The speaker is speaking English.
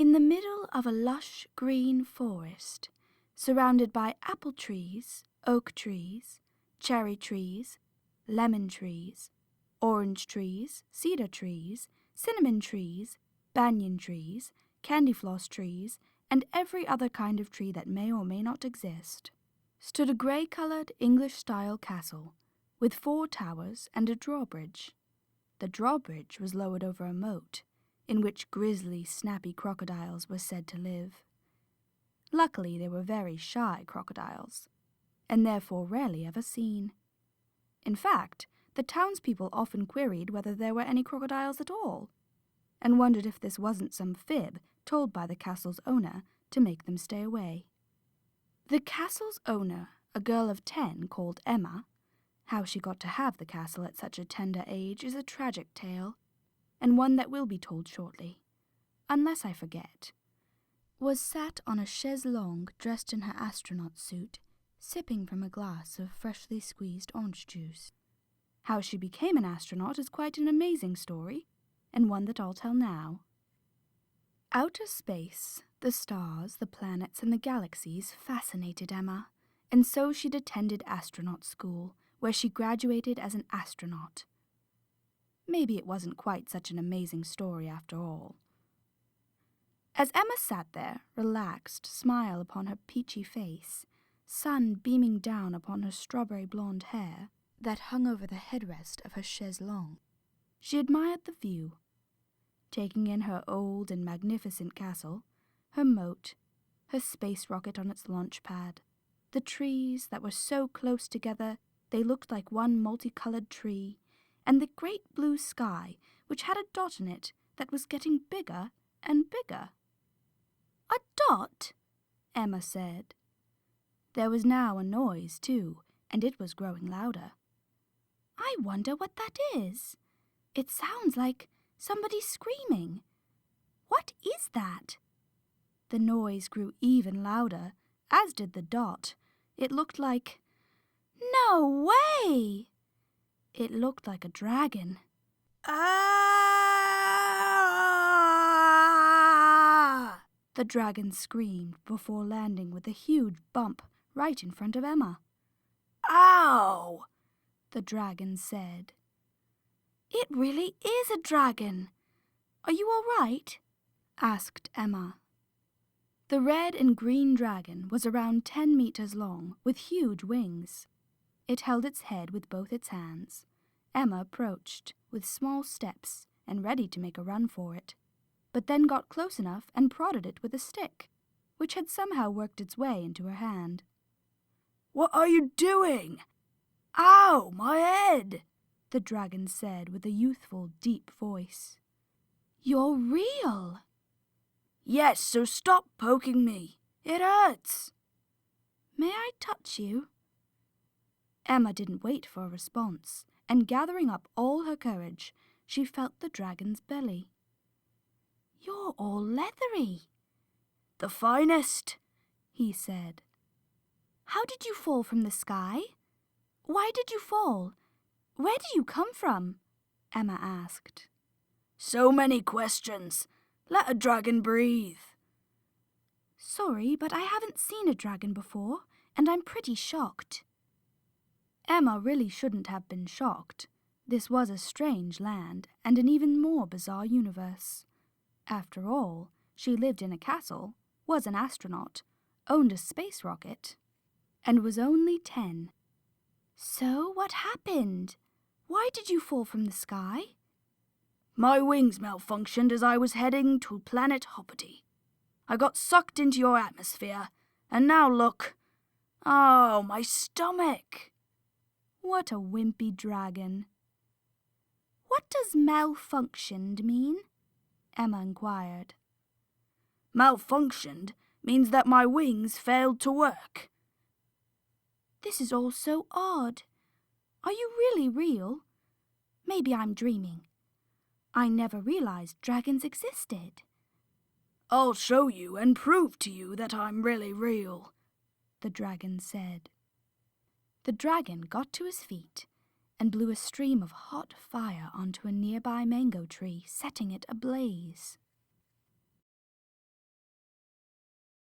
In the middle of a lush green forest, surrounded by apple trees, oak trees, cherry trees, lemon trees, orange trees, cedar trees, cinnamon trees, banyan trees, candy floss trees, and every other kind of tree that may or may not exist, stood a grey-coloured English-style castle with 4 towers and a drawbridge. The drawbridge was lowered over a moat, in which grisly, snappy crocodiles were said to live. Luckily, they were very shy crocodiles, and therefore rarely ever seen. In fact, the townspeople often queried whether there were any crocodiles at all, and wondered if this wasn't some fib told by the castle's owner to make them stay away. The castle's owner, a girl of 10 called Emma, how she got to have the castle at such a tender age is a tragic tale, and one that will be told shortly, unless I forget, was sat on a chaise longue dressed in her astronaut suit, sipping from a glass of freshly squeezed orange juice. How she became an astronaut is quite an amazing story, and one that I'll tell now. Outer space, the stars, the planets, and the galaxies fascinated Emma, and so she'd attended astronaut school, where she graduated as an astronaut. Maybe it wasn't quite such an amazing story after all. As Emma sat there, relaxed, smile upon her peachy face, sun beaming down upon her strawberry blonde hair that hung over the headrest of her chaise longue, she admired the view, taking in her old and magnificent castle, her moat, her space rocket on its launch pad, the trees that were so close together they looked like one multicolored tree, and the great blue sky, which had a dot in it that was getting bigger and bigger. "A dot?" Emma said. There was now a noise, too, and it was growing louder. "I wonder what that is. It sounds like somebody screaming. What is that?" The noise grew even louder, as did the dot. It looked like... No way! It looked like a dragon. "Ah!" The dragon screamed before landing with a huge bump right in front of Emma. "Ow!" the dragon said. "It really is a dragon. Are you all right?" asked Emma. The red and green dragon was around 10 meters long, with huge wings. It held its head with both its hands. Emma approached, with small steps, and ready to make a run for it, but then got close enough and prodded it with a stick, which had somehow worked its way into her hand. "What are you doing? Ow, my head!" the dragon said with a youthful, deep voice. "You're real." "Yes, so stop poking me. It hurts." "May I touch you?" Emma didn't wait for a response, and gathering up all her courage, she felt the dragon's belly. "You're all leathery." "The finest," he said. "How did you fall from the sky? Why did you fall? Where did you come from?" Emma asked. "So many questions. Let a dragon breathe." "Sorry, but I haven't seen a dragon before, and I'm pretty shocked." Emma really shouldn't have been shocked. This was a strange land, and an even more bizarre universe. After all, she lived in a castle, was an astronaut, owned a space rocket, and was only 10. "So what happened? Why did you fall from the sky?" "My wings malfunctioned as I was heading to planet Hoppity. I got sucked into your atmosphere, and now look. Oh, my stomach!" What a wimpy dragon. "What does malfunctioned mean?" Emma inquired. "Malfunctioned means that my wings failed to work." "This is all so odd. Are you really real? Maybe I'm dreaming. I never realized dragons existed." "I'll show you and prove to you that I'm really real," the dragon said. The dragon got to his feet and blew a stream of hot fire onto a nearby mango tree, setting it ablaze.